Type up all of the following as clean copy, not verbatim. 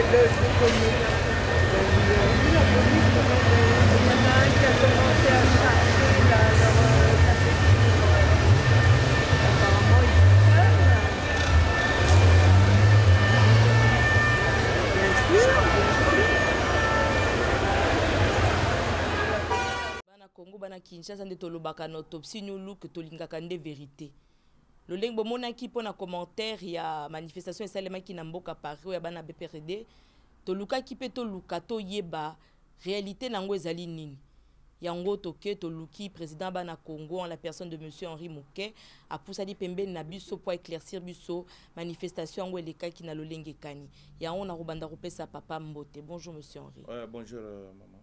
connais. Oui, la police, quand même, il y en a un qui a commencé à chercher là, leur préfecture. Apparemment, ils sont peurs. Bien sûr, bien sûr. Bana Congo, bana Kinshasa, nde tolobaka na autopsie nyulu que tolingaka nde vérité. Le leng bomonaki po na commentaire ya manifestation esalemaki na mboka Paris ya bana BPRD tolukaki pe toluka toyeba réalité nango ezali nini. Yango toke toluki président bana Congo en la personne de monsieur Henri Mouquet a poussadi pembeni na biso pour éclaircir biso manifestation yango elekaki na lolenge kani. Yango na robanda kopesa papa Mbote. Bonjour monsieur Henri. Bonjour maman.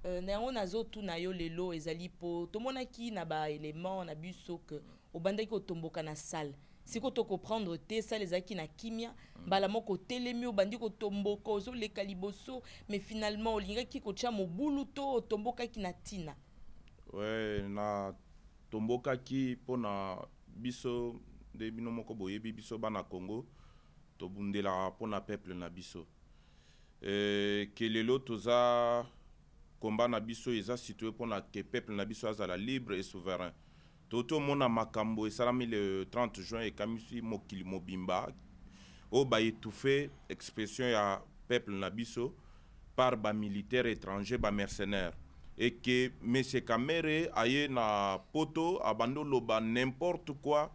Néanmoins nazo tout na yo lelo ezali po tomonaki na ba élément na biso que obandaki otomboka na salle siko to comprendre te salle ezaki na kimia bala moko telemi obandi ko tomboka ozo le kaliboso mais finalement olingaki ko tia mobulu to otombokaki na tina. Ouais, na tombokaki pona biso de bino moko boyebi biso bana Congo to bundela pona peuple na biso. Kelelo toza combat na biso eza situé pour que peuple na biso azala libre et souverain. Toto mona makambo esalami le 30 juin et kamisi mokili mobimba o ba étouffé expression ya peuple na biso par ba militaires étrangers ba mercenaires et que monsieur Kamere aye na poto abando loba n'importe quoi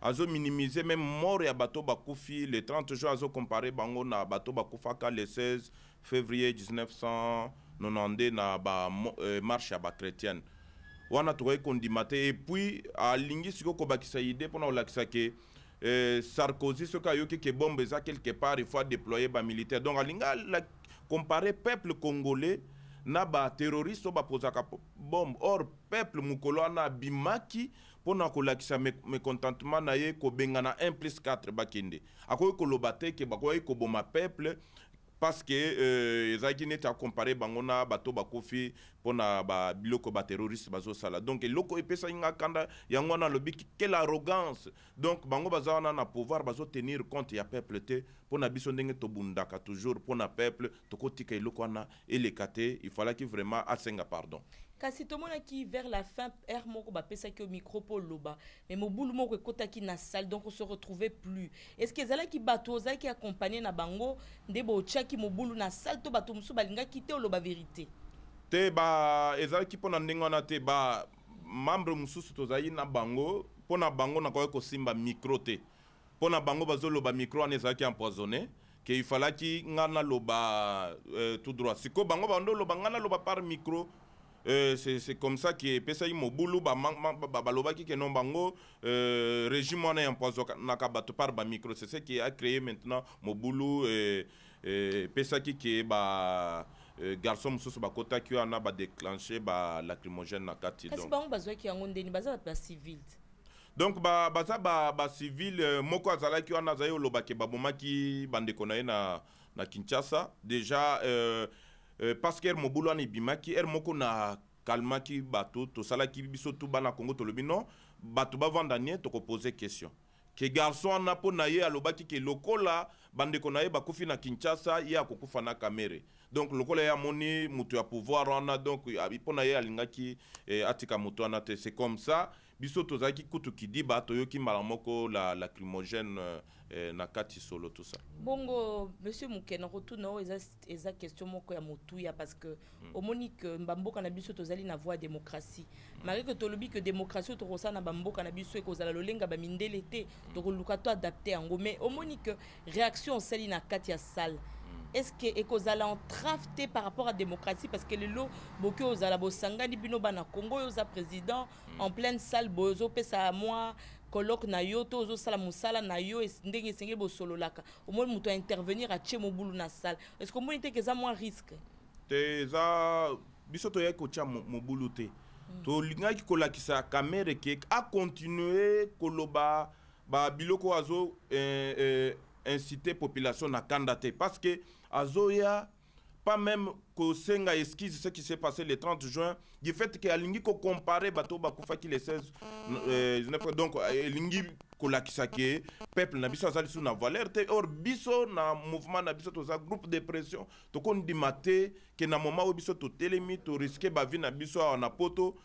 azo minimiser même mort ya bato bakufi le 30 juin azo comparer bango na bato bakufaka le 16 février 1990 na ba marche ya ba chrétienne wana tokoki kondimate et puis alingi siko kobakisa idée mpona kolakisa ke Sarkozy soki ayoki ke bombe eza quelque part il faut déployer ba militaire donc alinga comparer peuple congolais na ba terroriste oyo bapozaka bombe or peuple mokolo wana abimaki mpona kolakisa mécontentement na ye kobengana 1+4 bakende akoki koloba te ke bakoki koboma peuple parce que ezalaki neti akompare bango na bato bakofi mpona biloko baterroriste bazosala donc eloko epesaki nga kanda yango wana alobi quelle arrogance donc bango baza wana na pouvoir bazotenir compte ya peuple te mpona biso ndenge tobundaka toujours mpona peuple tokotika eloko wana eleka te il fallaki vraiment asenga pardon. Kasi tomonaki vers la fin air moko bapesaki au micro pour loba mais mobulu moko ekotaki na salle donc on se retrouvait plus. Est-ce que ezalaki bato ozalaki accompagné na bango nde botiaki mobulu na salle to bato mosusu balingaki te oloba vérité te ba ezalaki mpona ndenge wana te ba membre mosusu tozali na bango mpona bango nakoki kosimba micro te mpona bango bazoloba micro wana ezalaki empoisonné ke il fallaki nga naloba tout droit siko bango bandoloba nga naloba par micro. C'est comme ça que pesa yi mobulu balobaki que non bango régime wana empoisonnaka bato par ba micro c'est ce qui a créé maintenant mobulu pesa ki ke ba garçon mosusu bakotaki wana ba déclencher ba lacrymogène na kati donc bango bazwaki yango ndeni baza ba civil donc baza ba civil moko azalaki wana azali olobaki babomaki bandeko na ye na Kinshasa déjà parce que mobulu wana ebimaki moko na kalmaki bato tosalaki biso tu bana Congo tolobi non bato bavanda nie tokoposer question ke garçon wana mpo na ye alobaki ke lokola bandeko na ye bakufi na Kinshasa ye akokufa na Kamere donc lokola ye amoni moto ya pouvoir wana donc mpo na ye alingaki atika moto wana te c'est comme ça biso tozalaki kutu kidiba toyoki mbala moko la lacrymogène na kati solo tout ça. Bongo monsieur Mukena retourne eza question moko ya motuya parce que omonique mbamboka na biso tozali na voie démocratie malgré que tolobi que démocratie to rosa na bamboka na biso ekozala lolenga ba mindele te to koluka to adapter yango mais omonique réaction sali na kati ya salle. Est-ce que ekozala entrave te par rapport à démocratie parce que lelo boke ozala bosangani bino bana Congo oza président en pleine salle bozo pesa moi colloque na yo to ozo sala musala na yo ndenge esengeli bosololaka omoni muto a intervenir a tie mobulu na salle est-ce que omoni te que ça moins risque te za biso to yeko tia mobulu te to lingaki kolakisa Kamere ke a continuer koloba ba biloko azo inciter population na kandate parce que azoya pas même que Senga esquisse ce qui s'est passé le 30 juin, du fait que Alingi ko comparé bateau bakufa qui le 16 donc Alingi ko lakisake peuple na biso azali sous na valeur te or biso na mouvement na biso to za groupe de pression to kon di maté que na moment où biso to telemi to risquer ba vie na biso na poto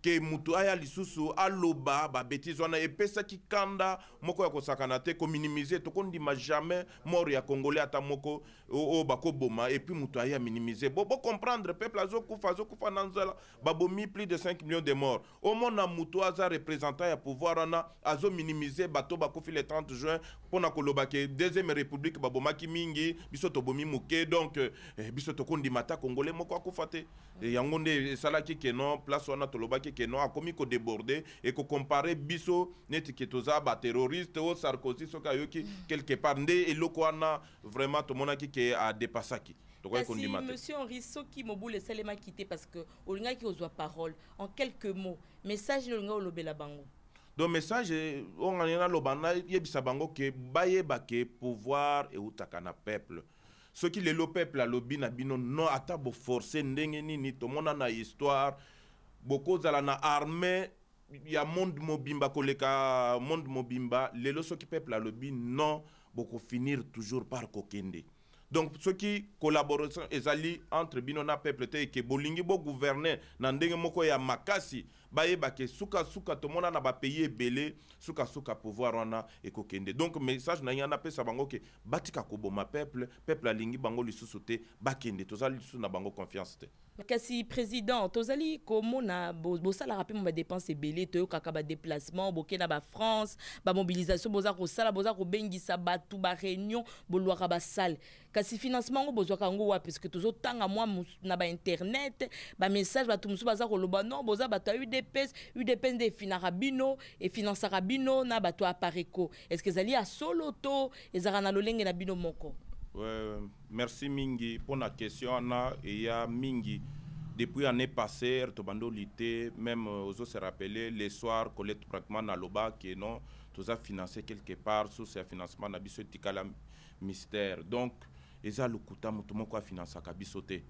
que mutu aya lisusu aloba ba bêtise wana epesa ki kanda moko ya kosakana te ko minimiser to kon dima jamais mort ya congolais ata moko o bako boma et puis mutu aya minimiser bo comprendre peuple azo kufa nanzala babomi plus de 5 millions de morts au monde na mutu aza représentant ya pouvoir wana azo minimiser bato bako fi le 30 juin pona koloba ke deuxième république baboma ki mingi biso to bomi muke donc biso to kon dima ta congolais moko akufa te yango nde salaki ke non place wana to lobaki que non a commis ko déborder et ko comparer biso neti ke toza ba terroriste o Sarkozy soka yoki quelque part ndé eloko wana vraiment to monaki ke a dépassaki to ko si monsieur Henri Soki Mobule Salema quitté parce que olinga ki ozwa parole en quelques mots message olinga olobela bango. Donc message on a lobana yebisa bango ke baye ke pouvoir et utakana peuple ce qui le peuple a lobi na bino non ata bo forcer ndenge nini to mona na histoire beaucoup zala na armée ya monde mobimba koleka monde mobimba lelo so ki peuple a lobi non beaucoup finir toujours par kokende donc ce qui collaboration ezali entre bino na peuple te ke bolingi bo gouverner na ndenge moko ya makasi baye ke suka to mona na ba pays belé suka pouvoir wana e kokende donc message na yana pesa bango ke batika ko boma peuple alingi bango lisusu te bakende tozali lisusu na bango confiance te. Kasi président tozali komona bosala rapide ba dépenses ebele to kaka ba déplacement bokena ba France ba mobilisation boza ko sala boza ko bengisa batu ba réunion bolwaka ba salle kasi financement ngo bozwa kango wa parce que tozo tanga moi na ba internet ba message batu musu baza ko loba non boza batu UDPS de finarabino et finançarabino na batu apareko est-ce que zali a solo to ezara na lolenge na bino moko. Merci mingi pour la question na et ya mingi depuis l'année passée to bando lité même aux se rappeler les soirs collecte pratiquement na loba que non tous a financé quelque part sous ce financement na biso tikala mystère donc eza lukuta mutu moko financer ka bisote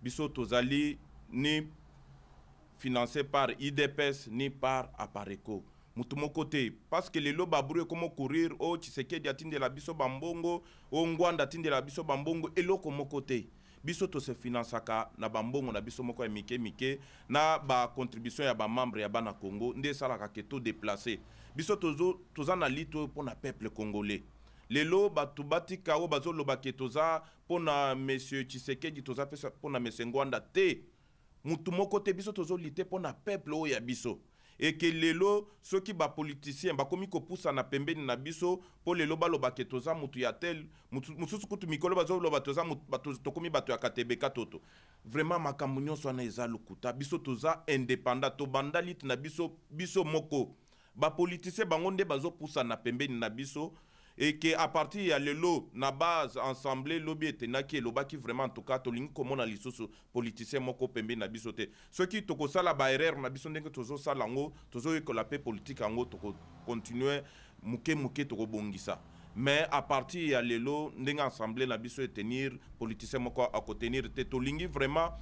biso tozali ni financé par IDPS ni par Apareco mutu moko te parce que les loba broué comme courir o Tshisekedi atinde la biso bambongo o Ngwanda atinde la biso bambongo eloko moko te biso to se financaka na bambongo na biso moko ya mike na ba contribution ya ba membre ya bana Congo nde salaka ke to déplacer biso toza na lito pour na peuple congolais lelo batu batika o bazo loba ke toza pona monsieur Tshisekedi toza pesa pona monsieur Ngwanda te mutu moko te biso tozo lité pona peuple o ya biso et que lelo ceux qui ba politiciens ba komi ko poussa na pembeni na biso pour lelo baloba ke toza mutu ya tel mususu kutu mikolo bazo loba toza mutu to komi bato ya katebeka toto vraiment makambo nyonso ana eza lukuta biso toza indépendant to bandalit na biso moko ba politiciens bango nde bazo poussa na pembeni na biso et que à partir ya lelo na base ensemble lobby etenaki eloba ki vraiment en tout cas tolingi komona lisusu politicien moko pembe na biso te soki tokosala ba erreur na biso ndenge tozosala ngo tozoyekola pe politique yango toko continuer muke tokobongisa mais à partir ya lelo ndenge ensemble na biso etenir politicien moko akotenir te tolingi vraiment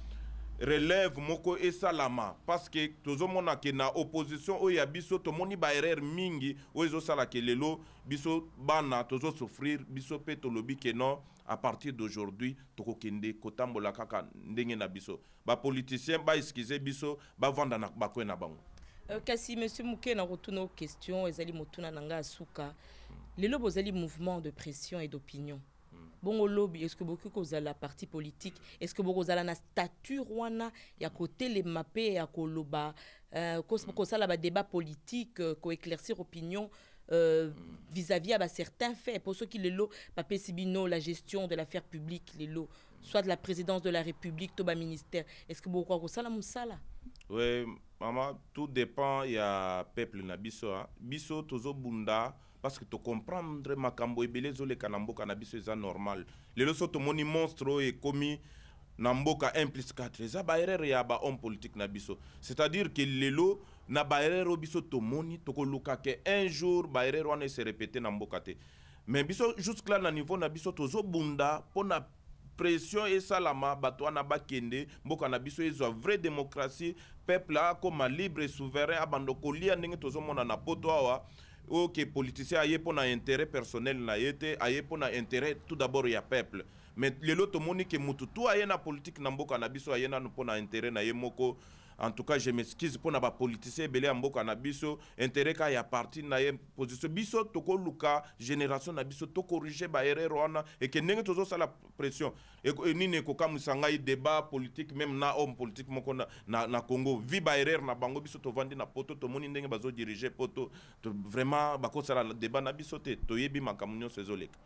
relève moko esalama parce que tozomona ke na opposition o ya biso tomoni ba erreur mingi o ezosala ke lelo biso bana tozo souffrir biso pe tolobi ke non à partir d'aujourd'hui tokokende kotambola kaka ndenge na biso ba politicien ba excuser biso ba vanda na bakwe na bango. Kasi monsieur Mouké na retourne aux questions ezali motuna nanga asuka lelo bozali mouvement de pression et d'opinion. Bon lobby est-ce que beaucoup cause la partie politique est-ce que beaucoup la statut rwana ya côté les mappé ya koloba cause la débat politique ko éclaircir opinion vis-à-vis à certains faits pour ceux qui les lots papé sibino la gestion de l'affaire publique les lots soit de la présidence de la République toba ministère est-ce que beaucoup ça la musala. Oui maman tout dépend il y a peuple na biso biso tozo bunda parce que tu comprendre makambo ebele zo le kanamboka na biso eza normal lelo so to moni monstre et commis na mboka 1 + 4 eza ba erreur ya ba homme politique na biso c'est-à-dire que lelo na ba erreur biso to moni to ko luka ke un jour ba erreur wana se répéter na mboka te mais biso jusque là na niveau na biso tozo bunda pona pression esalama bato wana bakende mboka na biso ezwa vraie démocratie peuple akoma libre et souverain abando kolia ndenge tozomona na poto awa oke politicien aye mpo na intérêt personnel na ye te aye mpo na intérêt tout d'abord ya peuple mais lelo tomoni ke mutu tu aye na politique na mboka na biso aye nanu mpo na intérêt na ye moko. En tout cas, je m'excuse pour les politiciens belé en boka na biso intérêt ka ya parti na ye position biso toko luka génération na biso to corriger ba erreur wana et que ndenge tozo sala pression et nini ko kamusanga débat politique même na homme politique moko na Congo vi ba erreur na bango biso to vandi na poto to moni ndenge bazo diriger poto vraiment bako sala débat na biso te to yebi makamunyo sezoleka.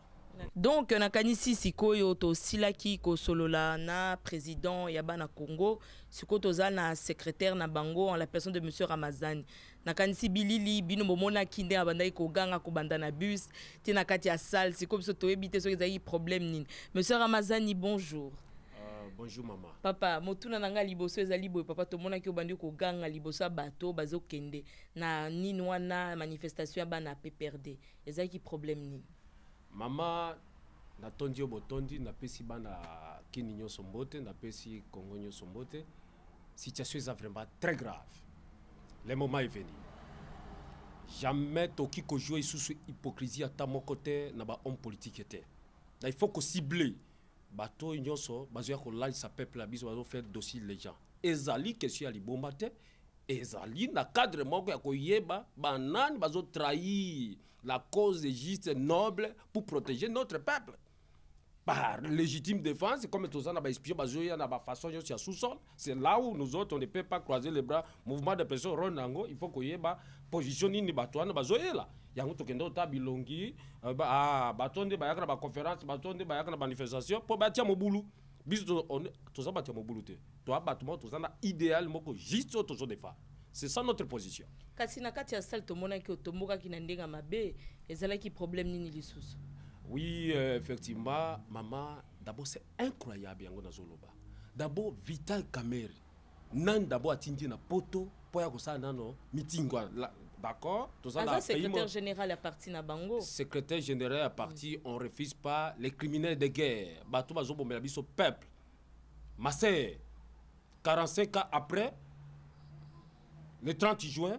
Donc nakanisi sikoyo to silaki ko solola na président ya bana Congo siko toza na secrétaire na bango en la personne de monsieur Ramazani nakanisi bilili bino bomona kinde abandai ko ganga ko banda na bus tina kati ya salle siko biso to ebite so ezai problème nini. Monsieur Ramazani, bonjour. Bonjour maman. Papa motuna nanga liboso ezali boye papa to mona ki obandi ko ganga liboso bato bazo kende na nini wana manifestation ya bana PPRD ezai ki problème nini. Mama na tondi obotondi na pesi bana kini nyoso mbote na pesi Congo nyoso mbote. Situation est vraiment très grave. Le moment est venu. Jamais toki ko jouer sous hypocrisie à ta mon côté na ba homme politique était. Il faut que cibler bato nyoso bazoya ko lâche sa peuple la biso bazo faire dossier les gens. Ezali question ali bombate ezali na cadre moko ya koyeba banani bazo trahir la cause juste noble pour protéger notre peuple par légitime défense comme tous en a espion bazoya na ba façon yo sur sous-sol. C'est là où nous autres on ne peut pas croiser les bras. Mouvement de pression ronango il faut koyeba position ni bato na bazoya là yango tokendo ta bilongi batonde bayaka na ba conférence batonde bayaka na manifestation pour batia mobulu biso tous batia mobulu te toi battement tous na idéal moko juste tous défendre. C'est ça notre position. Kasi na kati ya salle to mona ki otomboka ki na ndenga mabe ezala ki problème nini lisusu. Oui, effectivement, maman, d'abord c'est incroyable yango na zoloba. D'abord Vital Kamerhe nan d'abord atindi na poto po ya kosala nano meeting là. D'accord, tout ça là. Secrétaire général à parti na bango. Secrétaire général à parti, on refuse pas les criminels de guerre. Bato bazo bombela biso peuple. Massé 45 ans après le 30 juin,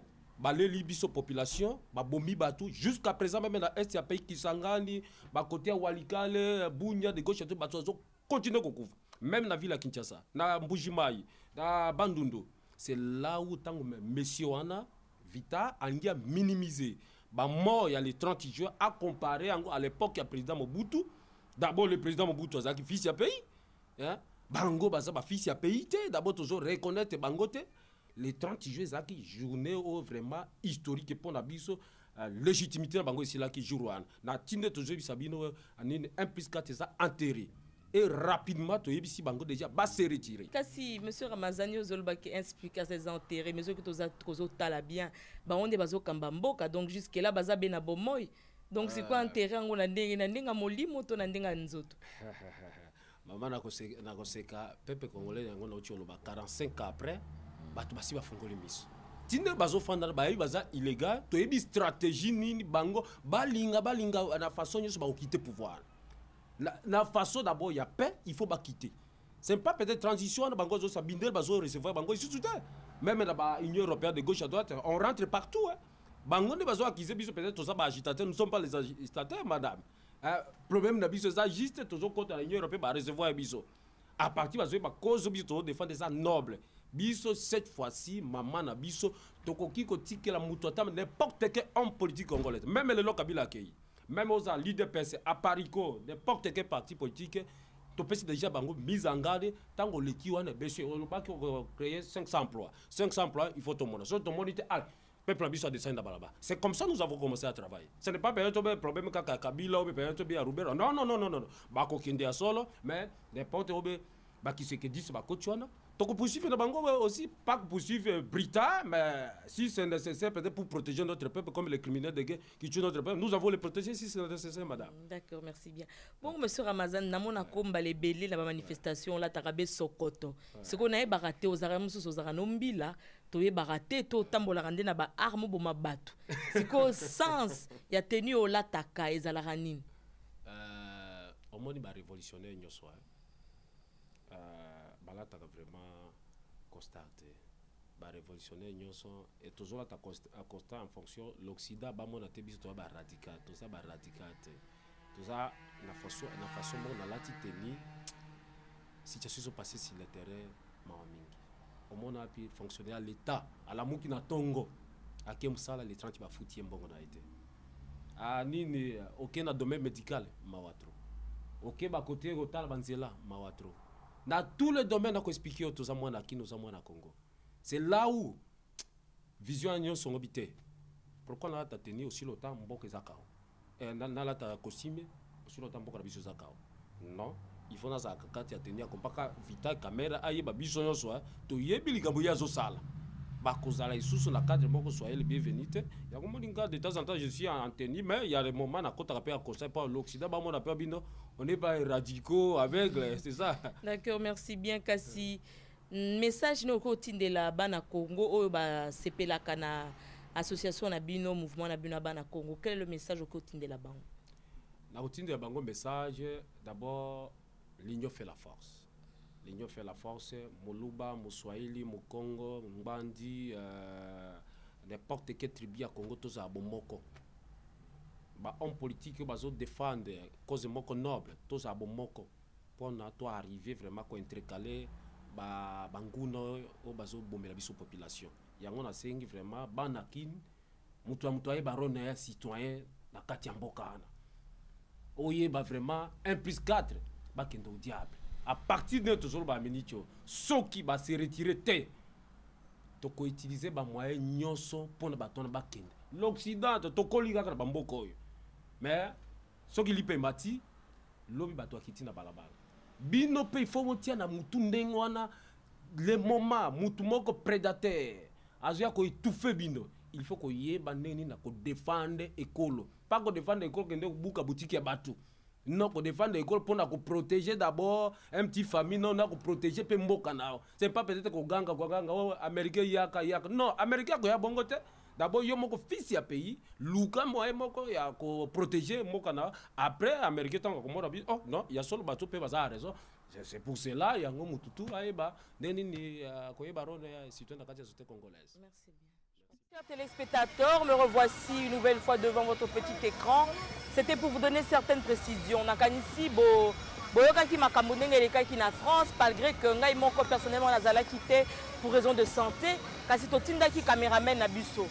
les Libiso population, bombi batou jusqu'à présent même dans l'est, il y a pays qui s'engagent, côté Walikale, Bunya, de gauche, bateau continue à couvrir. Même dans la ville de Kinshasa, dans Mbujimai, dans Bandundu, c'est là où tant monsieur Wana Vita a minimisé. Mort il y a les 30 juin à comparer à l'époque il y a le président Mobutu. D'abord le président Mobutu a fils du pays. Bango baza ba fils du pays. D'abord toujours reconnaître Bangote. Les 30 juillet, c'est une journée vraiment historique pour la légitimité de Bango ici là qui joue. Na tinde toujours Sabino un plus 4 ça enterré. Et rapidement to yebisi Bango déjà va se retirer. Kasi monsieur Ramazani ozolba qui explique ces enterrés mais que toza kozo tala bien ba on de bazo kambamboka donc jusque là baza bena bomoy. Donc c'est quoi enterré ngo na ndenga molimo to na ndenga nzoto. Maman na koseka peuple congolais yango na ocholoba 45 ans après bato basi bafungoli miso tinde bazo fanda bayi baza illégal to yebi stratégie nini bango balinga na façon nyonso ba quitter pouvoir na façon d'abord ya paix il faut ba quitter c'est pas peut-être transition na bango zo sabindel bazo recevoir bango ici tout même dans la Union européenne de gauche à droite on rentre partout bango ne bazo accuser biso peut-être tous ça ba agitateurs nous sommes pas les agitateurs madame problème na biso ça juste toujours contre l'Union européenne ba recevoir biso à partir bazo ba cause biso défendre ça noble. Biso cette fois-ci maman na biso tokoki ko tikela muto tam n'importe quel homme politique congolais même le Kabila accueilli même aux leaders PC à Parico n'importe quel parti politique to pesi déjà bango mise en garde tango le ki wana beso on pas créer 500 emplois il faut tout monde so tout monde peuple biso descendre là-bas c'est comme ça nous avons commencé à travailler ce n'est pas peut-être problème ka Kabila ou peut-être bien Rubero non ba ko kinde solo mais n'importe où ba qui se que dit ba ko tchwana. Donc poursuivre le Bango aussi, pas poursuivre Brita, mais si c'est nécessaire peut-être pour protéger notre peuple comme les criminels de guerre qui tuent notre peuple, nous avons les protéger si c'est nécessaire, madame. D'accord, merci bien. Bon, monsieur Ramazan, namona komba les belé la manifestation là tarabé Sokoto. Ce qu'on a baraté aux aramusos aux aranombi là, toye baraté to tambola rande na ba arme boma batu. C'est qu'au sens il y a tenu au lataka et zalaranine. Au moins il va révolutionner une soirée. balataka vraiment constate révolutionnaire nyonso et toujours là à constat en fonction l'Occident bamona te biso to ba radical tout ça ba radical tout ça na façon mo na lati teni situation se passer sur le terrain mamingi au monde a pu fonctionner à l'état à la muki na tongo à kemsala les 30 ba fouti mbongo na été a nini aucun domaine médical mawatro OK ba côté rotal banzela mawatro dans tous les domaines qu'on expliquer tout ça moi na kino ça moi na Congo. C'est là où vision agnon sont habité. Pourquoi on a tenu aussi longtemps mboko zakao? Et na la ta costume aussi longtemps mboko na biso zakao. Non, il faut na za kati ya tenir kompaka vita caméra aye ba biso nyonso to yebi likambo ya zo sala. Ba kozala isusu na cadre mboko soyez le bienvenu. Ya ko moninga de temps en temps je suis en tenue mais il y a des moments na kota pe à conseil par l'Occident ba mona pe bino on n'est pas radicaux aveugles, c'est ça. D'accord, merci bien Kassi. Message no ko tindela bana Congo oyo ba sepelaka na association na bino mouvement na bino bana Congo. Quel est le message ko tindela bango? Na ko tindela bango message d'abord l'union fait la force. L'union fait la force. Moluba, Moswahili, Mokongo, Mbandi, n'importe quelle tribu à Congo tous à bomoko. Ba homme politique bazo défendre cause moko noble tous à bomoko pour na toi arriver vraiment ko intercaler ba banguno o bazo bomela biso population yango na sengi vraiment banakin mutu aye barone ya citoyen na kati ya mboka ana oye ba vraiment 1+4 ba kendo au diable à partir de toujours ba menicho soki ba se retirer te to ko utiliser ba moyen nyonso pour na batona ba kende l'Occident to kolika ka ba mboka oyo mais soki lipe mati lobi bato akiti na balabala bino pe il faut monter na mutu ndenge wana le moment mutu moko prédateur azoya ko étouffer bino il faut ko yeba ndenge na ko défendre école pas ko défendre école kende buka boutique ya bato non ko défendre école pour na ko protéger d'abord un petit famille non na ko protéger pe mboka nao c'est pas peut-être ko ganga américain yaka non américain ko ya bongo te d'abord yo moko fils ya pays luka moye moko ya ko protéger mboka na après américain tant ko mona oh non il y a solo bato pe baza raison c'est pour cela yango mututu aeba neni ko yeba rone ya citoyen de la société congolaise. Merci bien. Chers téléspectateurs, me revoici une nouvelle fois devant votre petit écran. C'était pour vous donner certaines précisions. Nakanisi boyokaki makambo ndenge elekaki na France malgré que ngai moko personnellement nazala quitté pour raison de santé kasi totindaki caméraman na biso.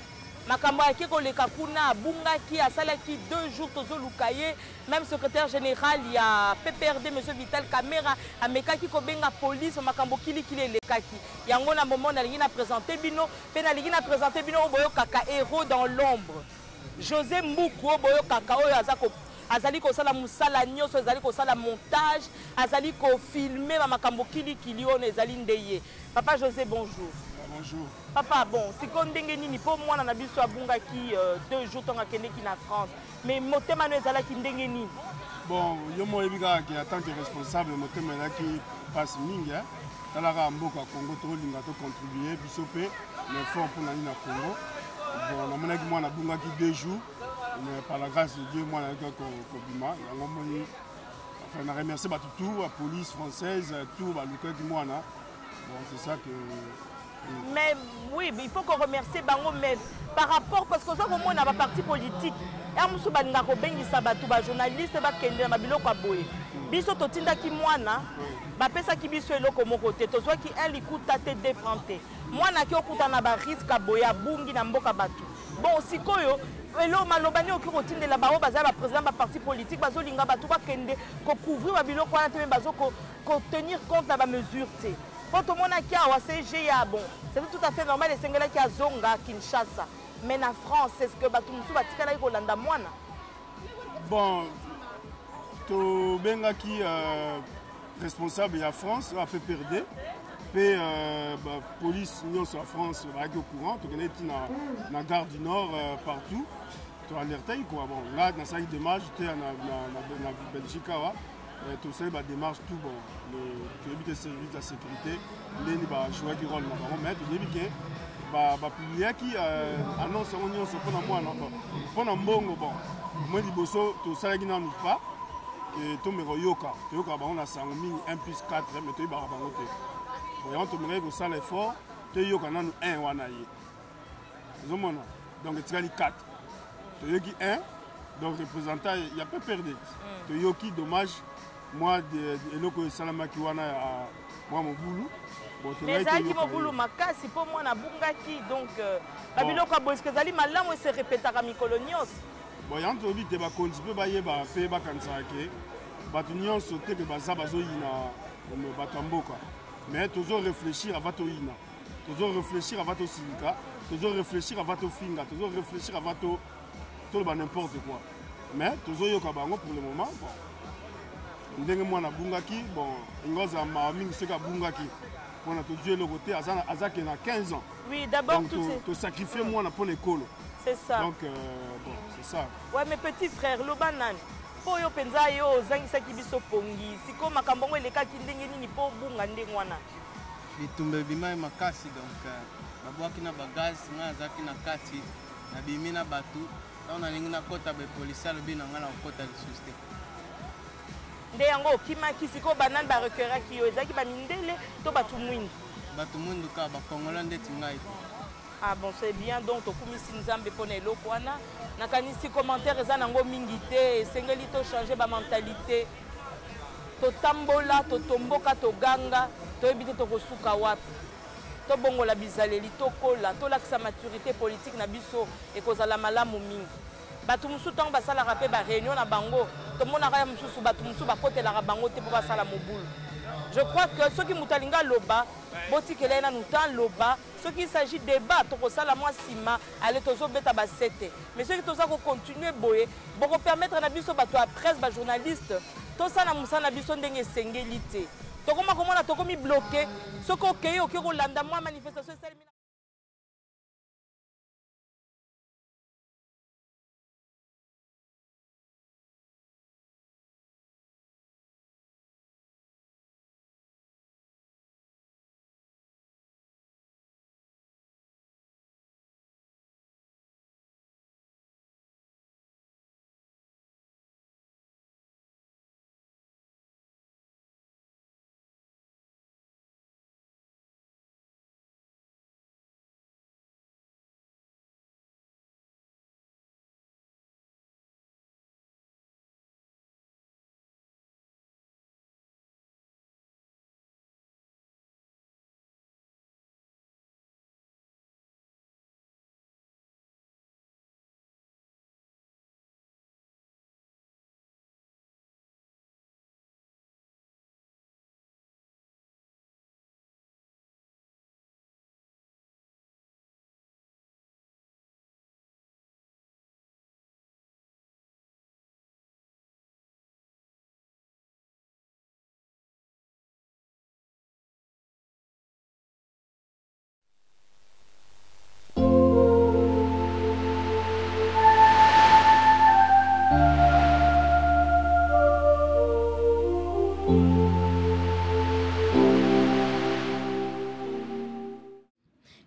Makambo aki koleka kuna abungaki asalaki 2 jours tozoluka ye même secrétaire général ya PPRD monsieur Vital Caméra amekaki kobenga police makambo kilikili elekaki yango na moment nalingi na présenter bino pe nalingi na présenter bino oboyo kaka héros dans l'ombre José Mbuku oboyo kaka oyo azali kosala musala nyonso azali kosala montage azali ko filmer makambo kilikili ono ezali ndeye. Papa José, bonjour. Bonjour. Papa, bon, si on a ni pour moi, on a vu sur Bunga qui 2 jours dans la France. Mais motema no ezala ki ndenge ni. Bon, yo mo ebika ki en tant que responsable motema na ki passe mingi talaka mboka Congo to linga to contribuer biso pe mais fort pour nani na Congo. Bon, na mona ki moi na Bunga ki 2 jours mais par la grâce de Dieu moi na ko bima yango moni enfin na remercier ba tout la police française tout ba luka ki moi na. Bon, c'est ça que mais oui, il faut qu'on remercie Bango, mais par rapport, parce que ça, au moins, on a un parti politique. Et on a un journaliste qui est un biloko aboye. Biso totinda ki mwana, ba pesa ki biso eloko moko te. To soit ki elle écoute ta tête défrantée. Mwana ki okuta na ba risque aboya bungi na mboka batu. Bon, sikoyo elo malobani okirotinda la bao baza ba président ba parti politique bazo linga batu ba kende ko couvrir ba biloko wana te bazo ko tenir compte na ba mesure te. Quand on a qui a CGA, bon, c'est tout à fait normal les Sénégalais qui a Zonga, Kinshasa. Mais en France, c'est ce que Batumsu Batika là Rolanda Moana. Bon, to benga qui responsable de la France, la PPRD, puis police union sur la France, avec au courant, tu connais dans la gare du Nord partout, tu as alerté quoi. Bon, là dans ça il démarche, tu es en Belgique tout ça va démarche tout bon les services de sécurité les va jouer du rôle dans mais tu dis que va publier qui annonce on y on se prend moi non bon mbongo bon moi liboso tout ça qui n'en pas que to meko yoka bango na sango mingi 1 plus 4 mais to yeba bango te voyons to meko ça l'effort to yoka nanu 1 wana ye zomona donc etikali 4 to yoki 1 donc représentant il y a pas perdu to yoki dommage moi de eloko esalamaki wana moi mobulu mais ezalaki mobulu makasi mpo mwana abungaki donc babiloko ya boyeske ezali malamu ese repetaka mikolo nyonso bon yango toyebi te bakonzi mpe bayeba mpe bakanisaka ke bato nyonso te mpe baza bazoyina bato ya mboka mais tozoréfléchir ava toyina tozoréfléchir ava tosilika tozoréfléchir ava tofinga tozoréfléchir ava toloba n'importe quoi mais tozoyoka bango pour le moment bon ndenge mwana abungaki bon ingo azala mawa mingi soki abungaki mpona tozwi eloko te azake na 15 ans oui d'abord tosacrifie mwana mpo na ekolo c'est ça donc bon c'est ça ouais mais petit frère loba nani mpo oyo mpenza yo ozangisaki biso pongi sikoyo makambo ngo elekaki ndenge nini mpo obunga ndenge wana bitumba ebimai makasi donc babwaki na bagaz ngai azalaki na kati nabimi na bato ntango nalingi nakota bapolisi alobi na ngai na kokota lisusu te nde yango okimaki sikoyo banani barecueiraki yo ezalaki bamindele to bato mwindu bato mwindu kaka bakongola ndeti ngai ah bon c'est bien donc tokumisi nzambe mpona eloko wana nakanisi commentaire eza nango mingi te esengeli tochange bamentalité totambola totomboka toganga toyebi te tokosuka wapi tobongola bizaleli tokola tolakisa maturité politique na biso ekozala malamu mingi bato mosusu ntango basalaka mpe baréunion na bango tomonaka ya mosusu bato mosusu bakotelaka bango te mpo basala mobulu je crois que soki moto alingi aloba botikela ye nanu ntan loba soki il s'agit débat tokosala mwa nsima ale tozobeta basete mais soki toza kocontinue boye bokopermettre na biso bato ya presse bajournaliste tosala mosala na biso ndenge esengeli te tokoma komona tokomi bloke soki okei okoki kolanda mwa manifestation esalemi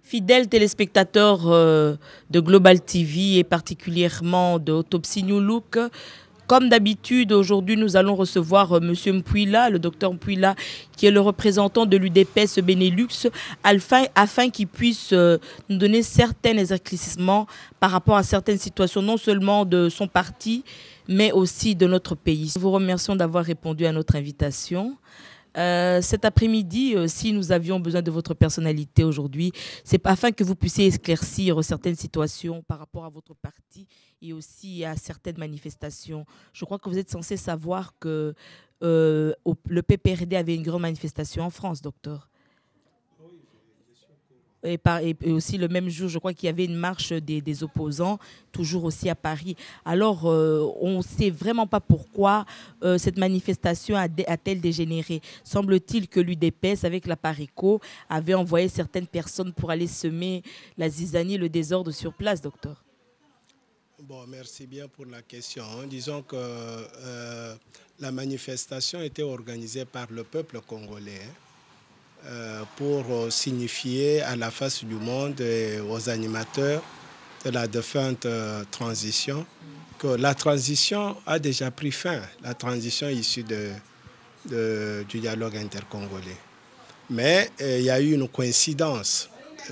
Fidèles téléspectateurs de Global TV et particulièrement de Autopsie New Look, comme d'habitude, aujourd'hui, nous allons recevoir M. Mpouila, le docteur Mpouila, qui est le représentant de l'UDPS Benelux, afin qu'il puisse nous donner certains éclaircissements par rapport à certaines situations, non seulement de son parti, mais aussi de notre pays. Nous vous remercions d'avoir répondu à notre invitation. Cet après-midi, si nous avions besoin de votre personnalité aujourd'hui, c'est afin que vous puissiez éclaircir certaines situations par rapport à votre parti et aussi à certaines manifestations. Je crois que vous êtes censé savoir que le PPRD avait une grande manifestation en France, docteur. Et aussi le même jour, je crois qu'il y avait une marche des opposants, toujours aussi à Paris. Alors, on ne sait vraiment pas pourquoi cette manifestation a-t-elle dégénéré. Semble-t-il que l'UDPS, avec la PARECO, avait envoyé certaines personnes pour aller semer la zizanie, le désordre sur place, docteur. Bon, merci bien pour la question. Disons que la manifestation était organisée par le peuple congolais. Pour signifier à la face du monde et aux animateurs de la défunte transition que la transition a déjà pris fin, la transition issue du dialogue intercongolais. Mais il y a eu une coïncidence.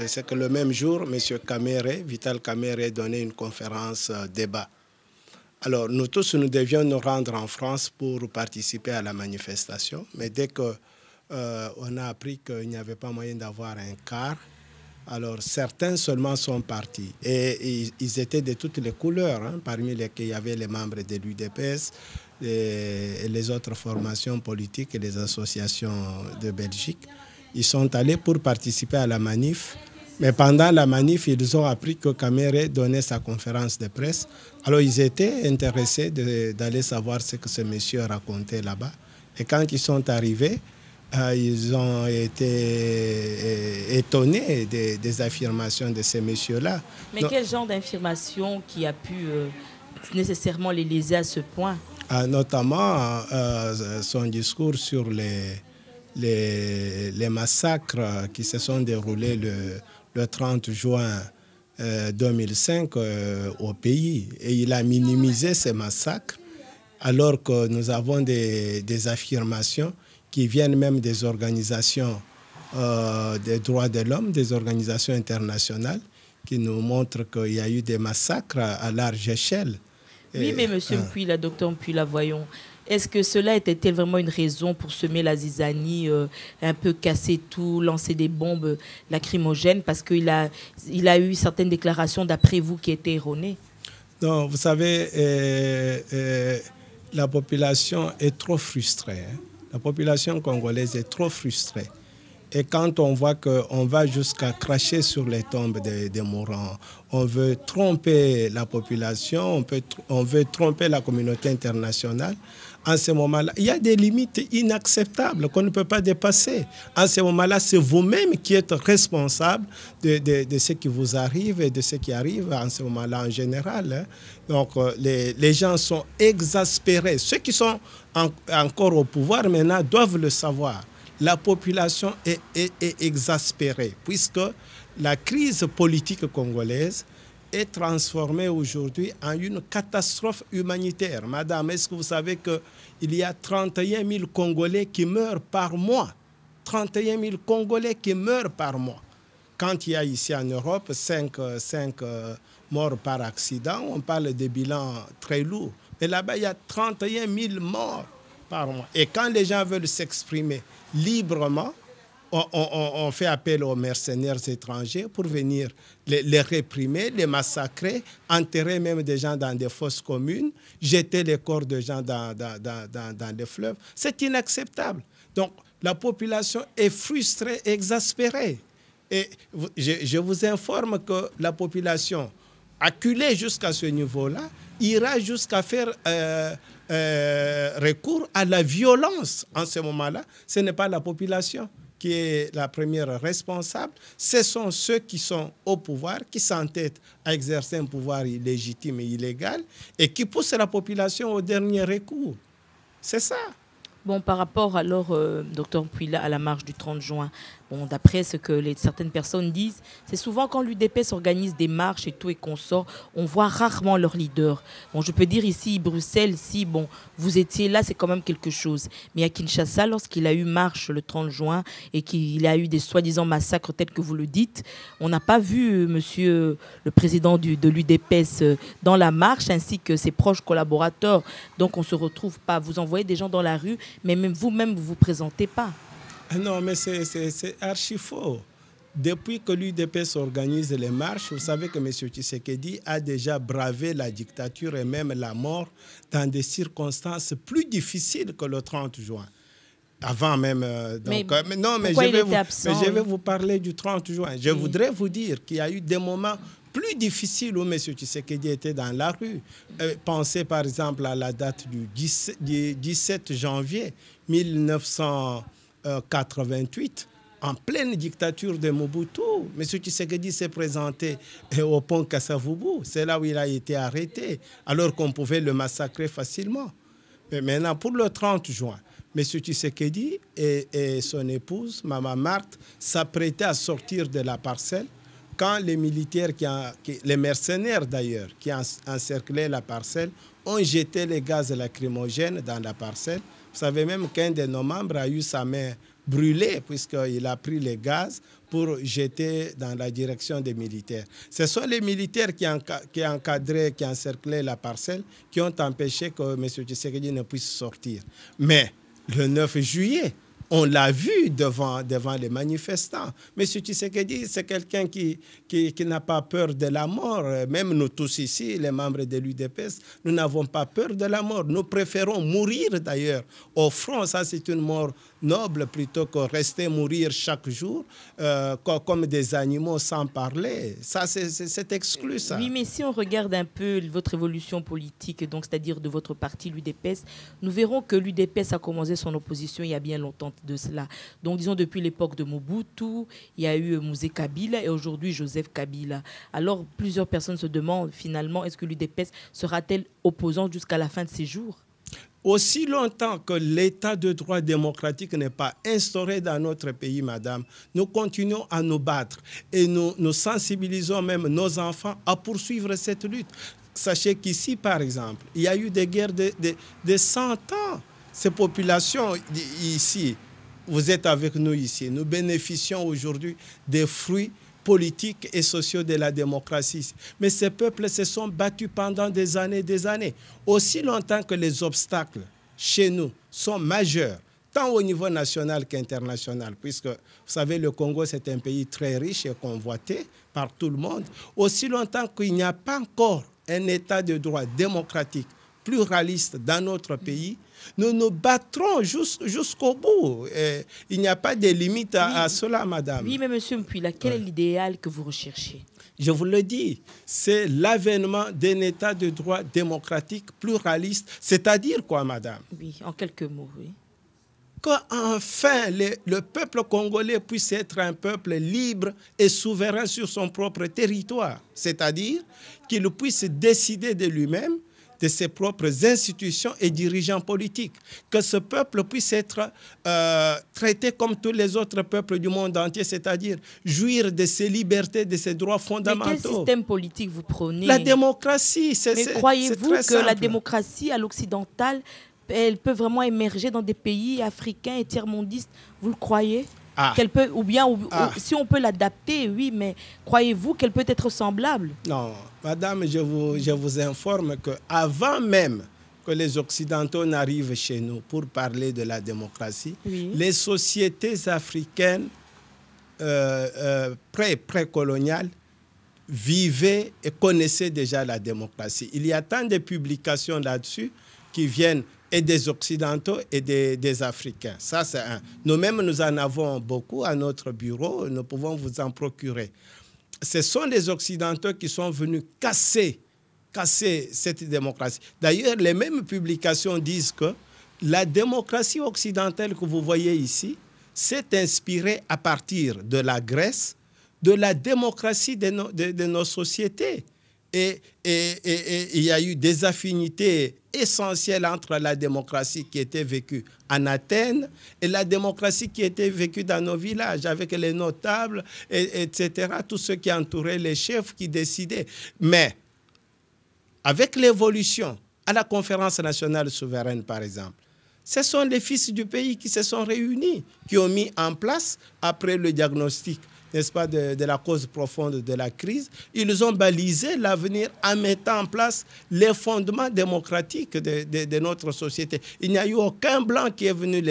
C'est que le même jour, M. Kamere, Vital Kamere, donnait une conférence débat. Alors, nous tous, nous devions nous rendre en France pour participer à la manifestation. Mais dès qu'on a appris qu'il n'y avait pas moyen d'avoir un car, alors certains seulement sont partis. Et ils étaient de toutes les couleurs. Hein, parmi lesquels il y avait les membres de l'UDPS, et les autres formations politiques et les associations de Belgique. Ils sont allés pour participer à la manif. Mais pendant la manif, ils ont appris que Kamere donnait sa conférence de presse. Alors, ils étaient intéressés d'aller savoir ce que ce monsieur racontait là-bas. Et quand ils sont arrivés, ils ont été étonnés des affirmations de ces messieurs-là. Mais quel genre d'affirmation qui a pu nécessairement les léser à ce point? Notamment son discours sur les massacres qui se sont déroulés le 30 juin 2005 au pays. Et il a minimisé ces massacres alors que nous avons des affirmations qui viennent même des organisations des droits de l'homme, des organisations internationales, qui nous montrent qu'il y a eu des massacres à large échelle. Oui, mais M. Mpouila, Dr Mpouila, voyons, est-ce que cela était vraiment une raison pour semer la zizanie, un peu casser tout, lancer des bombes lacrymogènes, parce qu'il a eu certaines déclarations d'après vous qui étaient erronées? Non, vous savez, la population est trop frustrée. Hein. La population congolaise est trop frustrée. Et quand on voit qu'on va jusqu'à cracher sur les tombes des mourants, on veut tromper la population, on veut tromper la communauté internationale, en ce moment-là, il y a des limites inacceptables qu'on ne peut pas dépasser. En ce moment-là, c'est vous-même qui êtes responsable de ce qui vous arrive et de ce qui arrive en ce moment-là en général. Hein. Donc, les gens sont exaspérés. Ceux qui sont encore au pouvoir maintenant doivent le savoir. La population est exaspérée puisque la crise politique congolaise est transformée aujourd'hui en une catastrophe humanitaire. Madame, est-ce que vous savez qu'il y a 31 000 Congolais qui meurent par mois? 31 000 Congolais qui meurent par mois. Quand il y a ici en Europe 5 morts par accident, on parle de bilans très lourds. Mais là-bas, il y a 31 000 morts par mois. Et quand les gens veulent s'exprimer librement, on fait appel aux mercenaires étrangers pour venir les réprimer, les massacrer, enterrer même des gens dans des fosses communes, jeter les corps de gens dans les fleuves. C'est inacceptable. Donc, la population est frustrée, exaspérée. Et je vous informe que la population, acculée jusqu'à ce niveau-là, ira jusqu'à faire recours à la violence. En ce moment-là, ce n'est pas la population qui est la première responsable, ce sont ceux qui sont au pouvoir, qui s'entêtent à exercer un pouvoir illégitime et illégal et qui poussent la population au dernier recours. C'est ça. Bon, par rapport alors, Dr Mpouila, à la marche du 30 juin, bon, d'après ce que certaines personnes disent, c'est souvent quand l'UDPS organise des marches et tout et qu'on sort, on voit rarement leur leader. Bon, je peux dire ici, Bruxelles, si bon, vous étiez là, c'est quand même quelque chose. Mais à Kinshasa, lorsqu'il a eu marche le 30 juin et qu'il a eu des soi-disant massacres tels que vous le dites, on n'a pas vu monsieur le président de l'UDPS dans la marche ainsi que ses proches collaborateurs. Donc on ne se retrouve pas. Vous envoyez des gens dans la rue, mais même vous-même, vous ne vous présentez pas. Non, mais c'est archi faux. Depuis que l'UDPS organise les marches, vous savez que M. Tshisekedi a déjà bravé la dictature et même la mort dans des circonstances plus difficiles que le 30 juin. Avant même... je vais vous parler du 30 juin. Je voudrais vous dire qu'il y a eu des moments plus difficiles où M. Tshisekedi était dans la rue. Pensez par exemple à la date du 17 janvier 1988, en pleine dictature de Mobutu. M. Tshisekedi s'est présenté au pont Kassavubu. C'est là où il a été arrêté, alors qu'on pouvait le massacrer facilement. Mais maintenant, pour le 30 juin, M. Tshisekedi et son épouse, Mme Marthe, s'apprêtaient à sortir de la parcelle quand les militaires, les mercenaires d'ailleurs, qui encerclaient la parcelle, ont jeté les gaz lacrymogènes dans la parcelle. Vous savez même qu'un de nos membres a eu sa main brûlée puisqu'il a pris les gaz pour jeter dans la direction des militaires. Ce sont les militaires qui encadraient, qui encerclaient la parcelle, qui ont empêché que M. Tshisekedi ne puisse sortir. Mais le 9 juillet, on l'a vu devant les manifestants. M. Tshisekedi, c'est quelqu'un qui n'a pas peur de la mort. Même nous tous ici, les membres de l'UDPS, nous n'avons pas peur de la mort. Nous préférons mourir d'ailleurs au front. Ça, c'est une mort noble plutôt que rester mourir chaque jour comme des animaux sans parler. Ça, c'est exclu, ça. Oui, mais si on regarde un peu votre évolution politique, donc c'est-à-dire de votre parti, l'UDPS, nous verrons que l'UDPS a commencé son opposition il y a bien longtemps de cela. Donc, disons, depuis l'époque de Mobutu, il y a eu Mouzé Kabila et aujourd'hui Joseph Kabila. Alors, plusieurs personnes se demandent finalement, est-ce que l'UDPS sera-t-elle opposante jusqu'à la fin de ses jours? Aussi longtemps que l'état de droit démocratique n'est pas instauré dans notre pays, madame, nous continuons à nous battre et nous sensibilisons même nos enfants à poursuivre cette lutte. Sachez qu'ici, par exemple, il y a eu des guerres de 100 ans. Ces populations ici, vous êtes avec nous ici, nous bénéficions aujourd'hui des fruits politiques et sociaux de la démocratie. Mais ces peuples se sont battus pendant des années. Aussi longtemps que les obstacles chez nous sont majeurs, tant au niveau national qu'international, puisque, vous savez, le Congo, c'est un pays très riche et convoité par tout le monde. Aussi longtemps qu'il n'y a pas encore un état de droit démocratique, pluraliste dans notre pays, nous nous battrons jusqu'au bout. Il n'y a pas de limite à cela, madame. Oui, mais monsieur Mpouila, quel est l'idéal que vous recherchez? Je vous le dis, c'est l'avènement d'un état de droit démocratique, pluraliste. C'est-à-dire quoi, madame? Oui, en quelques mots, oui. Qu'enfin le peuple congolais puisse être un peuple libre et souverain sur son propre territoire. C'est-à-dire qu'il puisse décider de lui-même, de ses propres institutions et dirigeants politiques. Que ce peuple puisse être traité comme tous les autres peuples du monde entier, c'est-à-dire jouir de ses libertés, de ses droits fondamentaux. Mais quel système politique vous prônez? La démocratie, c'est Mais croyez-vous que la démocratie à l'occidental, elle peut vraiment émerger dans des pays africains et tiers-mondistes? Vous le croyez? Qu'elle peut, ou si on peut l'adapter, oui, mais croyez-vous qu'elle peut être semblable? Non, madame, je vous informe qu'avant même que les Occidentaux n'arrivent chez nous pour parler de la démocratie, oui, les sociétés africaines précoloniales vivaient et connaissaient déjà la démocratie. Il y a tant de publications là-dessus qui viennent et des Occidentaux et des Africains. Ça, c'est un. Nous-mêmes, nous en avons beaucoup à notre bureau. Nous pouvons vous en procurer. Ce sont les Occidentaux qui sont venus casser cette démocratie. D'ailleurs, les mêmes publications disent que la démocratie occidentale que vous voyez ici s'est inspirée à partir de la Grèce, de la démocratie de nos sociétés. Et il y a eu des affinités essentielles entre la démocratie qui était vécue en Athènes et la démocratie qui était vécue dans nos villages, avec les notables, etc., tous ceux qui entouraient les chefs qui décidaient. Mais avec l'évolution, à la conférence nationale souveraine, par exemple, ce sont les fils du pays qui se sont réunis, qui ont mis en place, après le diagnostic, n'est-ce pas, de la cause profonde de la crise, ils ont balisé l'avenir en mettant en place les fondements démocratiques de notre société. Il n'y a eu aucun blanc qui est venu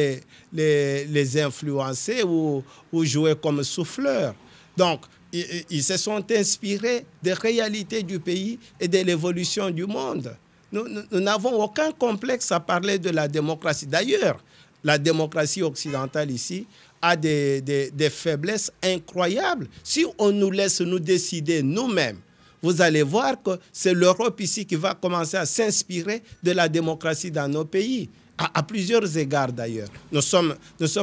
les influencer ou jouer comme souffleur. Donc, ils se sont inspirés des réalités du pays et de l'évolution du monde. Nous n'avons aucun complexe à parler de la démocratie. D'ailleurs, la démocratie occidentale ici a des faiblesses incroyables. Si on nous laisse nous décider nous-mêmes, vous allez voir que c'est l'Europe ici qui va commencer à s'inspirer de la démocratie dans nos pays, à plusieurs égards d'ailleurs. Nous sommes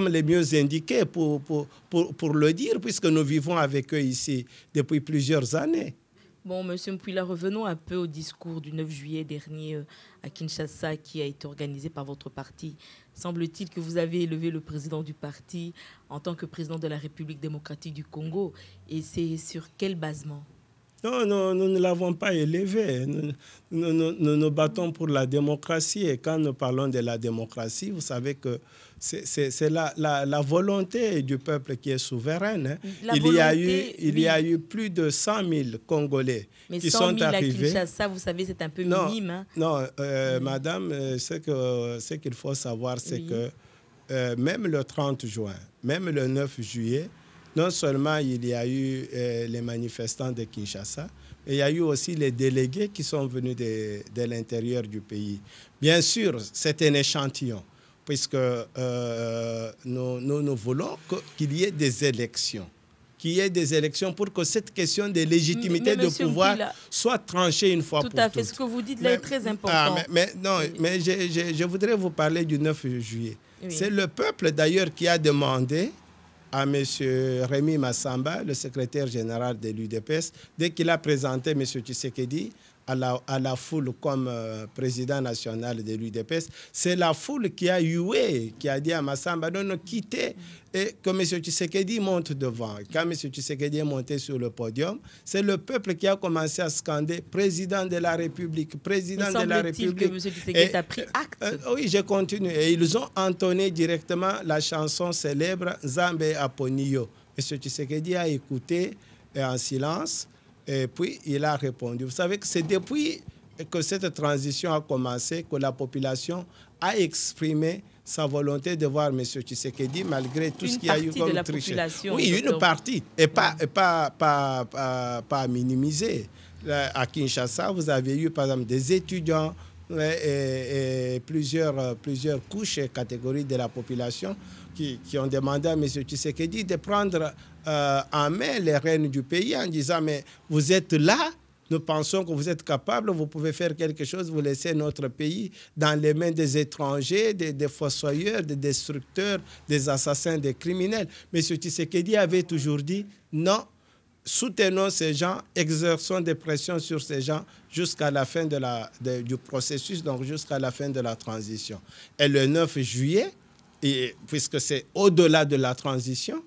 les mieux indiqués pour le dire, puisque nous vivons avec eux ici depuis plusieurs années. Bon, Monsieur Mpouila, revenons un peu au discours du 9 juillet dernier à Kinshasa qui a été organisé par votre parti. Semble-t-il que vous avez élevé le président du parti en tant que président de la République démocratique du Congo. Et c'est sur quel basement? Non, non, nous ne l'avons pas élevé. Nous nous battons pour la démocratie. Et quand nous parlons de la démocratie, vous savez que c'est la volonté du peuple qui est souveraine. Il y a eu plus de 100 000 Congolais qui sont arrivés. À Kinshasa, vous savez, c'est un peu minime. Hein? Non, madame, ce qu'il faut savoir, c'est que même le 30 juin, même le 9 juillet, non seulement il y a eu les manifestants de Kinshasa, mais il y a eu aussi les délégués qui sont venus de l'intérieur du pays. Bien sûr, c'est un échantillon, puisque nous voulons qu'il y ait des élections. Qu'il y ait des élections pour que cette question de légitimité de pouvoir soit tranchée une fois pour toutes. Tout à fait, ce que vous dites là est très important. Mais je voudrais vous parler du 9 juillet. Oui. C'est le peuple d'ailleurs qui a demandé à M. Rémi Massamba, le secrétaire général de l'UDPS, dès qu'il a présenté M. Tshisekedi à la foule comme président national de l'UDPS, c'est la foule qui a hué, qui a dit à Massamba de nous quitter et que M. Tshisekedi monte devant. Quand M. Tshisekedi est monté sur le podium, c'est le peuple qui a commencé à scander « Président de la République, Président de la République ». Que M. Tshisekedi a pris acte. Oui, je continue. Et ils ont entonné directement la chanson célèbre « Nzambe Aponiyo ». M. Tshisekedi a écouté en silence. Et puis, il a répondu. Vous savez que c'est depuis que cette transition a commencé que la population a exprimé sa volonté de voir M. Tshisekedi malgré tout ce qu'il y a eu comme tricherie. Oui, une partie, et pas à minimiser. À Kinshasa, vous avez eu, par exemple, des étudiants et plusieurs couches et catégories de la population qui ont demandé à M. Tshisekedi de prendre en main les rênes du pays en disant « Mais vous êtes là, nous pensons que vous êtes capable, vous pouvez faire quelque chose, vous laissez notre pays dans les mains des étrangers, des fossoyeurs, des destructeurs, des assassins, des criminels. » M. Tshisekedi avait toujours dit « Non, soutenons ces gens, exerçons des pressions sur ces gens jusqu'à la fin du processus, donc jusqu'à la fin de la transition. » Et le 9 juillet, et puisque c'est au-delà de la transition,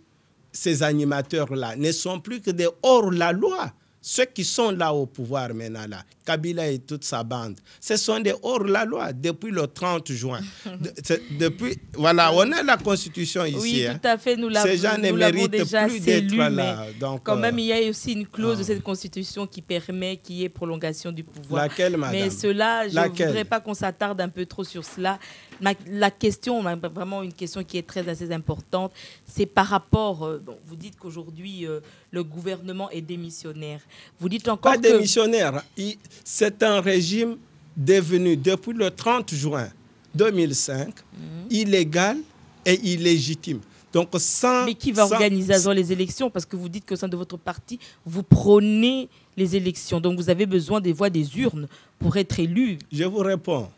ces animateurs-là ne sont plus que des hors-la-loi. Ceux qui sont là au pouvoir maintenant, là, Kabila et toute sa bande, ce sont des hors-la-loi depuis le 30 juin. Voilà, on a la Constitution ici. Oui, tout à fait, nous l'avons déjà plus d'être là. Donc, quand même, il y a aussi une clause de cette Constitution qui permet qu'il y ait prolongation du pouvoir. Laquelle, madame? Mais cela, je ne voudrais pas qu'on s'attarde un peu trop sur cela. La question, vraiment une question qui est assez importante, c'est par rapport, vous dites qu'aujourd'hui, le gouvernement est démissionnaire. Vous dites encore pas démissionnaire, c'est un régime devenu, depuis le 30 juin 2005, illégal et illégitime. Donc, mais qui va organiser les élections? Parce que vous dites qu'au sein de votre parti, vous prônez les élections. Donc, vous avez besoin des voix des urnes pour être élu. Je vous réponds.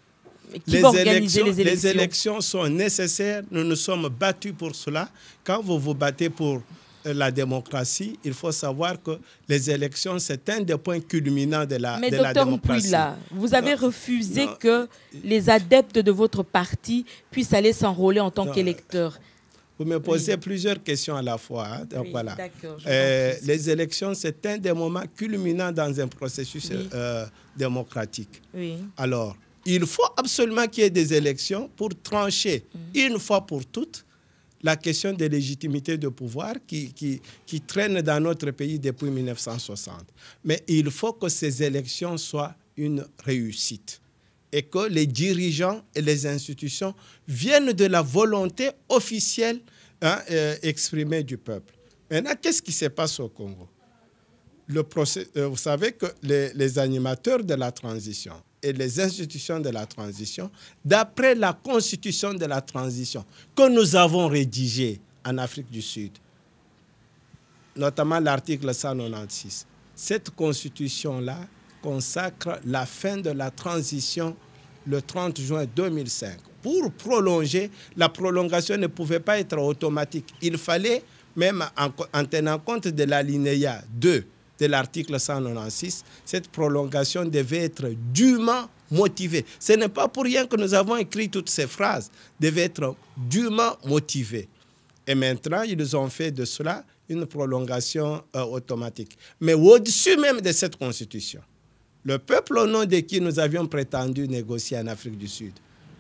Les élections sont nécessaires. Nous nous sommes battus pour cela. Quand vous vous battez pour la démocratie, il faut savoir que les élections, c'est un des points culminants de la démocratie. Mais Dr Mpouila, vous avez refusé que les adeptes de votre parti puissent aller s'enrôler en tant qu'électeurs. Vous me posez plusieurs questions à la fois. Hein. Donc, voilà. Les élections, c'est un des moments culminants dans un processus démocratique. Oui. Alors, il faut absolument qu'il y ait des élections pour trancher une fois pour toutes la question de légitimité de pouvoir qui traîne dans notre pays depuis 1960. Mais il faut que ces élections soient une réussite et que les dirigeants et les institutions viennent de la volonté officielle exprimée du peuple. Maintenant, qu'est-ce qui se passe au Congo? Vous savez que les animateurs de la transition et les institutions de la transition, d'après la constitution de la transition que nous avons rédigée en Afrique du Sud, notamment l'article 196, cette constitution-là consacre la fin de la transition le 30 juin 2005. Pour prolonger, la prolongation ne pouvait pas être automatique. Il fallait, même en tenant compte de l'alinéa 2 de l'article 196, cette prolongation devait être dûment motivée. Ce n'est pas pour rien que nous avons écrit toutes ces phrases, devait être dûment motivée. Et maintenant, ils ont fait de cela une prolongation automatique. Mais au-dessus même de cette constitution, le peuple au nom de qui nous avions prétendu négocier en Afrique du Sud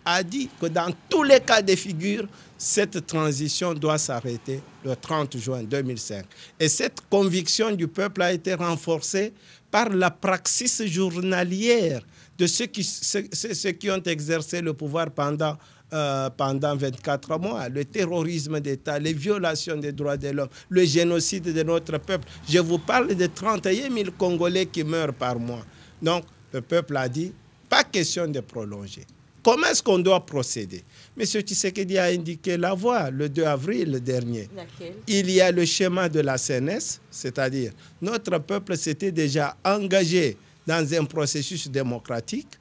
a dit que dans tous les cas de figure, cette transition doit s'arrêter le 30 juin 2005. Et cette conviction du peuple a été renforcée par la praxis journalière de ceux qui ont exercé le pouvoir pendant 24 mois, le terrorisme d'État, les violations des droits de l'homme, le génocide de notre peuple. Je vous parle de 31 000 Congolais qui meurent par mois. Donc, le peuple a dit, pas question de prolonger. Comment est-ce qu'on doit procéder? M. Tshisekedi a indiqué la voie le 2 avril dernier. Laquelle? Il y a le schéma de la CNS, c'est-à-dire notre peuple s'était déjà engagé dans un processus démocratique,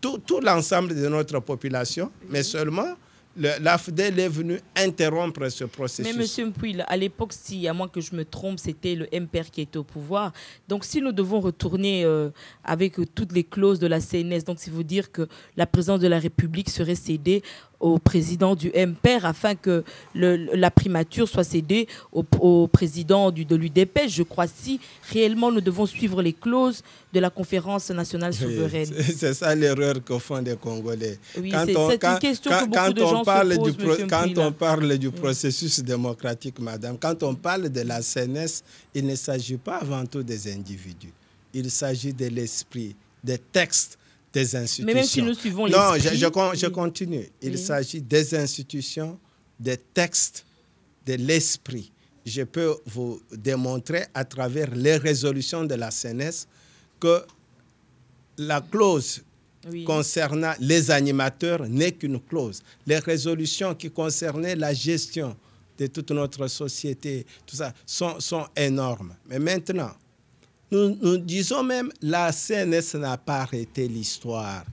tout l'ensemble de notre population, mais seulement l'AFDEL est venu interrompre ce processus. Mais M. Mpouil, à l'époque, si à moins que je me trompe, c'était le MPR qui était au pouvoir. Donc si nous devons retourner avec toutes les clauses de la CNS, donc c'est vous dire que la présidence de la République serait cédée au président du MPR afin que la primature soit cédée au président de l'UDPS. Je crois si réellement nous devons suivre les clauses de la conférence nationale souveraine. Oui, c'est ça l'erreur que font les Congolais. Oui, c'est une question que beaucoup de gens se posent, quand on parle du processus démocratique, madame, quand on parle de la CNS, il ne s'agit pas avant tout des individus. Il s'agit de l'esprit, des textes, des institutions. Mais même si nous suivons non, l'esprit... je continue. Il s'agit des institutions, des textes, de l'esprit. Je peux vous démontrer à travers les résolutions de la CNS que la clause concernant les animateurs n'est qu'une clause. Les résolutions qui concernaient la gestion de toute notre société, tout ça, sont énormes. Mais maintenant, nous disons même la CNS n'a pas arrêté l'histoire.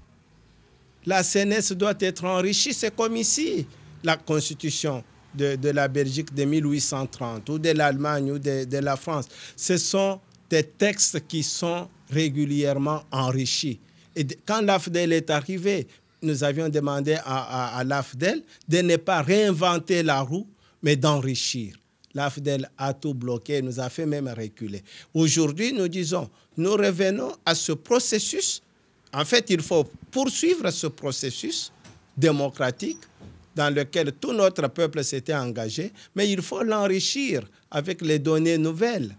La CNS doit être enrichie. C'est comme ici, la constitution de la Belgique de 1830 ou de l'Allemagne ou de la France. Ce sont des textes qui sont régulièrement enrichis. Et quand l'AFDEL est arrivé, nous avions demandé à l'AFDEL de ne pas réinventer la roue, mais d'enrichir. L'AFDEL a tout bloqué, nous a fait même reculer. Aujourd'hui, nous disons, nous revenons à ce processus. En fait, il faut poursuivre ce processus démocratique dans lequel tout notre peuple s'était engagé, mais il faut l'enrichir avec les données nouvelles.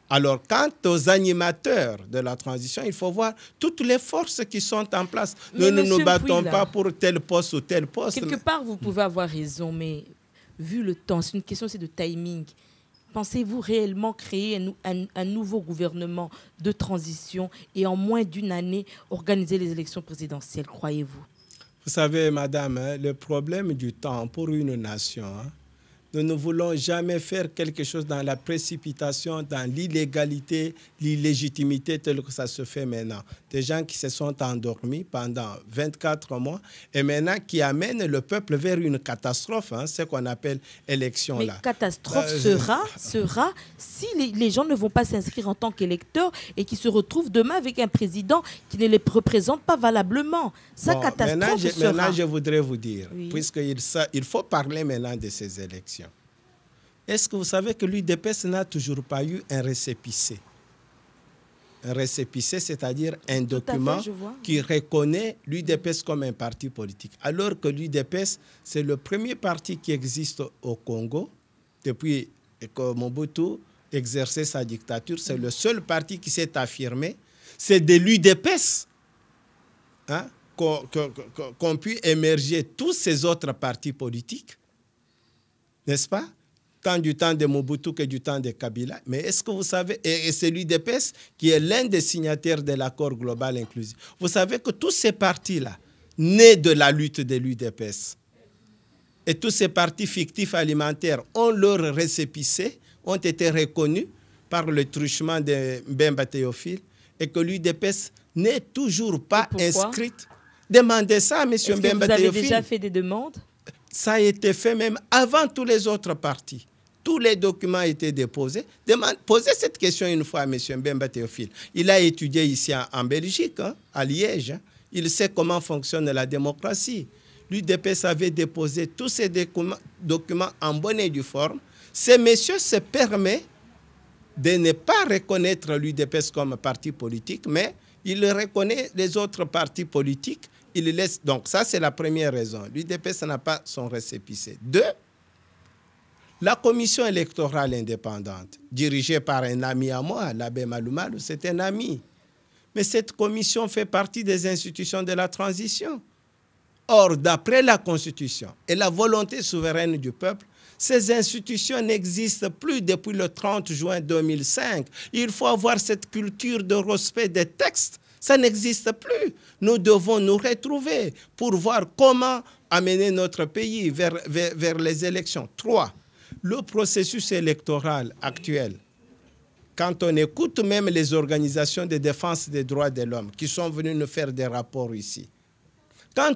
Alors, quant aux animateurs de la transition, il faut voir toutes les forces qui sont en place. Nous ne nous battons pas pour tel poste ou tel poste. Quelque part, vous pouvez avoir raison, mais vu le temps, c'est une question de timing. Pensez-vous réellement créer un nouveau gouvernement de transition et en moins d'une année organiser les élections présidentielles, croyez-vous? Vous savez, madame, le problème du temps pour une nation, nous ne voulons jamais faire quelque chose dans la précipitation, dans l'illégalité, l'illégitimité telle que ça se fait maintenant. Des gens qui se sont endormis pendant 24 mois et maintenant qui amènent le peuple vers une catastrophe, ce qu'on appelle élection. Mais catastrophe sera si les gens ne vont pas s'inscrire en tant qu'électeurs et qui se retrouvent demain avec un président qui ne les représente pas valablement. Ça, catastrophe sera. Maintenant, je voudrais vous dire, puisqu'il faut parler maintenant de ces élections. Est-ce que vous savez que l'UDPS n'a toujours pas eu un récépissé? Un récépissé, c'est-à-dire un document qui reconnaît l'UDPS comme un parti politique. Alors que l'UDPS, c'est le premier parti qui existe au Congo depuis que Mobutu exerçait sa dictature. C'est le seul parti qui s'est affirmé. C'est de l'UDPS qu'ont pu émerger tous ces autres partis politiques, n'est-ce pas? Tant du temps de Mobutu que du temps de Kabila. Mais est-ce que vous savez, et c'est l'UDPS qui est l'un des signataires de l'accord global inclusif. Vous savez que tous ces partis-là, nés de la lutte de l'UDPS, et tous ces partis fictifs alimentaires ont leur récépissé, ont été reconnus par le truchement de Mbemba Théophile, et que l'UDPS n'est toujours pas inscrite. Demandez ça à M. Mbemba Théophile. Vous avez déjà fait des demandes? Ça a été fait même avant tous les autres partis. tous les documents étaient déposés. Posez cette question une fois à M. Mbemba Théophile. Il a étudié ici en Belgique, hein, à Liège. Hein. Il sait comment fonctionne la démocratie. L'UDPS avait déposé tous ces documents en bonne et due forme. Ce monsieur se permet de ne pas reconnaître l'UDPS comme parti politique, mais il reconnaît les autres partis politiques. Il laisse. Donc ça, c'est la première raison. L'UDPS n'a pas son récépissé. 2, la commission électorale indépendante, dirigée par un ami à moi, l'abbé Malumalu, c'est un ami. Mais cette commission fait partie des institutions de la transition. Or, d'après la Constitution et la volonté souveraine du peuple, ces institutions n'existent plus depuis le 30 juin 2005. Il faut avoir cette culture de respect des textes. Ça n'existe plus. Nous devons nous retrouver pour voir comment amener notre pays vers les élections. 3, le processus électoral actuel. Quand on écoute même les organisations de défense des droits de l'homme qui sont venues nous faire des rapports ici, quand